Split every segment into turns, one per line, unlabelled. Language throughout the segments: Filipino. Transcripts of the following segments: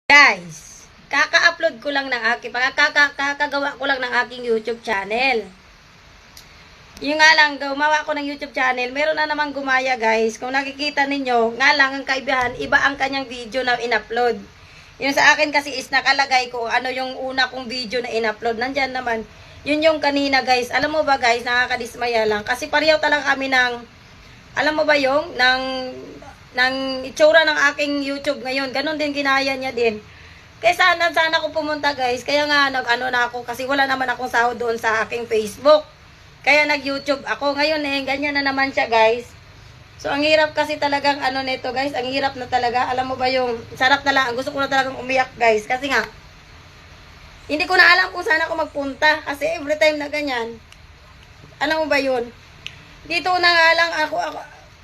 Guys, kaka-upload ko lang ng aking, kakagawa ko lang ng aking YouTube channel. Yung nga lang, gumawa ko ng YouTube channel, meron na namang gumaya guys. Kung nakikita ninyo, nga lang ang kaibahan, iba ang kanyang video na in-upload. Yung sa akin kasi is nakalagay ko ano yung una kong video na in-upload. Nandyan naman, yun yung kanina guys. Alam mo ba guys, nakakadismaya lang. Kasi pareho talaga kami ng, alam mo ba yung, ng itsura ng aking YouTube ngayon. Ganon din ginaya niya din. Kaya sana ako pumunta guys. Kaya nga nag-ano na ako kasi wala naman akong sahod doon sa aking Facebook. Kaya nag-YouTube ako. Ngayon ganyan na naman siya guys. So ang hirap kasi talagang ano nito guys. Ang hirap na talaga. Alam mo ba yung sarap na lang. Gusto ko na talagang umiyak guys. Kasi nga hindi ko na alam kung saan ako magpunta. Kasi every time na ganyan. Alam mo ba yun? Dito na nga lang ako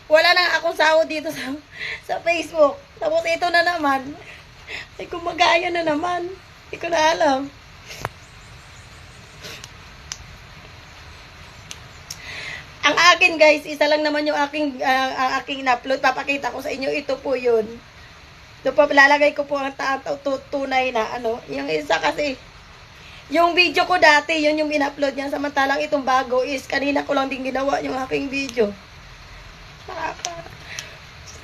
wala na akong sahod dito sa Facebook. Tapos ito na naman. Ay kumagaya na naman. Hindi ko na alam. Ang akin guys, isa lang naman yung aking in-upload. Papakita ko sa inyo. Ito po yun. Ito po, lalagay ko po ang tunay na ano. Yung isa kasi, yung video ko dati, yun yung in-upload niya. Samantalang itong bago is, kanina ko lang din ginawa yung aking video.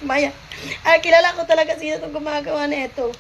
Maya. Kilala ko talaga sino itong gumagawa na ito.